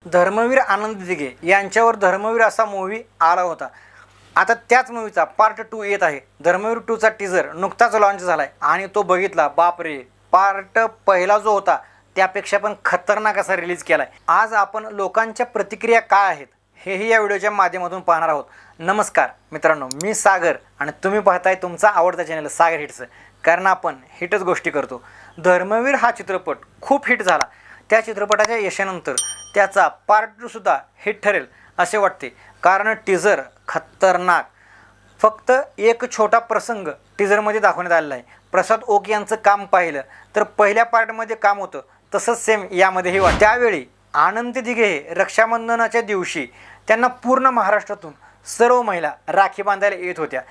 धर्मवीर आनंद दिघे यांच्यावर धर्मवीर असा मूवी आला होता। आता त्याच मूवीचा पार्ट 2 येत आहे। धर्मवीर 2 चा टीजर नुकताच लॉन्च झालाय आणि तो बघितला, बापरे, पार्ट पहिला जो होता त्यापेक्षा पण खतरनाक असा रिलीज केलाय। आज आपण लोकांच्या प्रतिक्रिया काय आहेत हेही या व्हिडिओच्या माध्यमातून पाहणार आहोत। नमस्कार मित्रांनो, मी सागर आणि तुम्ही पाहताय तुमचा आवडता चॅनल सागर हिट्स, कारण आपण हिटच गोष्टी करतो। धर्मवीर हा चित्रपट खूप हिट झाला। त्या चित्रपटाच्या यशानंतर त्याचा पार्ट 2 सुद्धा हिट ठरेल असे वाटते, कारण टीजर खतरनाक। फक्त एक छोटा प्रसंग टीजरमध्ये दाखवण्यात आलेला आहे। प्रसाद ओक यांचं काम पाहिलं तर पहिल्या पार्टमध्ये काम होतं तसंच सेम यामध्येही वाटतं। त्यावेळी आनंद दिघे रक्षाबंधनाच्या दिवशी त्यांना पूर्ण महाराष्ट्रातून सर्व महिला राखी बांधायला येत होत्या।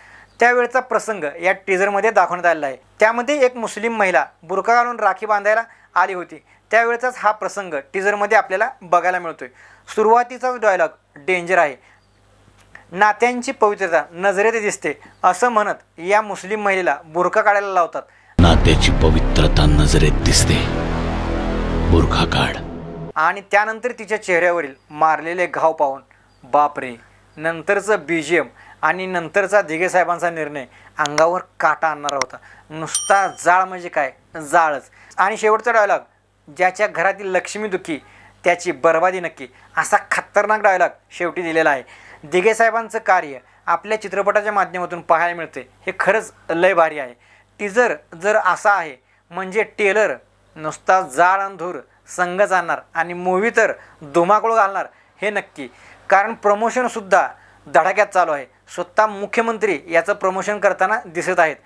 त्यावेळचा प्रसंग या टीजरमध्ये दाखवण्यात आलेला आहे। त्यामध्ये एक मुस्लिम महिला बुरखा घालून राखी बांधायला आली होती। त्यावेळचाच हा प्रसंग टीजरमध्ये आपल्याला बघायला मिळतोय। सुरुवातीचा डायलॉग डेंजर आहे, नात्यांची पवित्रता नजरेत दिसते असं म्हणत या मुस्लिम महिलेला बुरखा काढायला लावतात। नात्याची पवित्रता नजरेत दिसते, बुरखा काढ। आणि त्यानंतर तिच्या चेहऱ्यावरील मारलेले घाव पाहून बापरे, नंतरचं बीजीएम आणि नंतरचा दिघे साहेबांचा निर्णय अंगावर काटा आणणारा होता। नुसता जाळ म्हणजे काय, जाळच। आणि शेवटचा डायलॉग, ज्याच्या घरातील लक्ष्मी दुःखी त्याची बर्बादी नक्की, असा खतरनाक डायलॉग शेवटी दिलेला आहे। दिघे साहेबांचं कार्य आपल्या चित्रपटाच्या माध्यमातून पाहायला मिळते, हे खरंच लय भारी आहे। टीजर जर असा आहे म्हणजे टेलर नुसता जाळ आणि धूर संगच आणणार आणि मूवी तर धुमाकूळ घालणार हे नक्की, कारण प्रमोशनसुद्धा धडाक्यात चालू आहे। स्वतः मुख्यमंत्री याचं प्रमोशन करताना दिसत आहेत,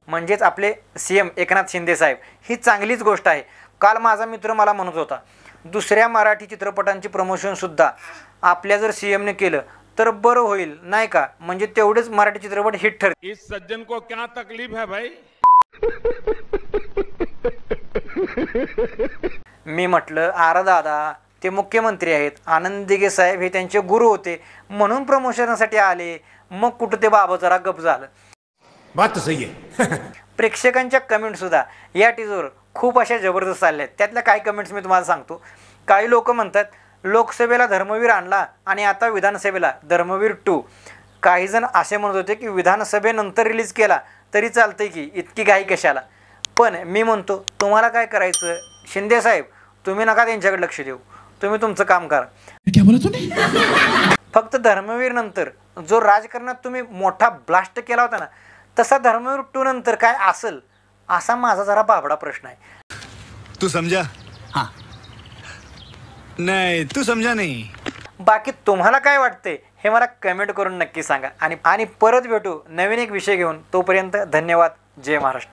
म्हणजेच आपले सीएम एकनाथ शिंदे साहेब। ही चांगलीच गोष्ट आहे। काल माझा मित्र मला म्हणत होता, दुसऱ्या मराठी चित्रपटांची प्रमोशनसुद्धा आपल्या जर सीएमने केलं तर बरं होईल नाही का, म्हणजे तेवढेच मराठी चित्रपट हिट ठरतील। इस सज्जन को क्या तकलीफ है भाई? मी म्हटलं, अरे दादा, ते मुख्यमंत्री आहेत, आनंद दिघे साहेब हे त्यांचे गुरु होते म्हणून प्रमोशनसाठी आले, मग कुठं ते बाबा जरा गप झालं। बात तो सही है। प्रेक्षकांच्या कमेंट सुद्धा या टीजरवर खूप अशा जबरदस्त आल्या आहेत। त्यातल्या काही कमेंट्स मी तुम्हाला सांगतो। काही लोक म्हणतात लोकसभेला धर्मवीर आणला आणि आता विधानसभेला धर्मवीर 2। काही जण असे म्हणत होते की विधानसभेनंतर रिलीज केला तरी चालतंय की, इतकी घाई कशाला। पण मी म्हणतो, तुम्हाला काय करायचं, शिंदे साहेब तुम्ही नका त्यांच्याकडे लक्ष देऊ, तुम्ही तुमचं काम करा। क्या बोला तूने? फक्त धर्मवीर नंतर जो राजकारणात तुम्ही मोठा ब्लास्ट केला होता ना, तसा धर्मवीर 2 नंतर काय असेल असा माझा जरा बाबडा प्रश्न आहे। तू समझा? हाँ। नहीं, तू समझा नहीं। बाकी तुम्हाला काय वाटते हे मला कमेंट करून नक्की सांगा। आणि परत भेटू नवीन एक विषय घेऊन। तोपर्यंत धन्यवाद। जय महाराष्ट्र।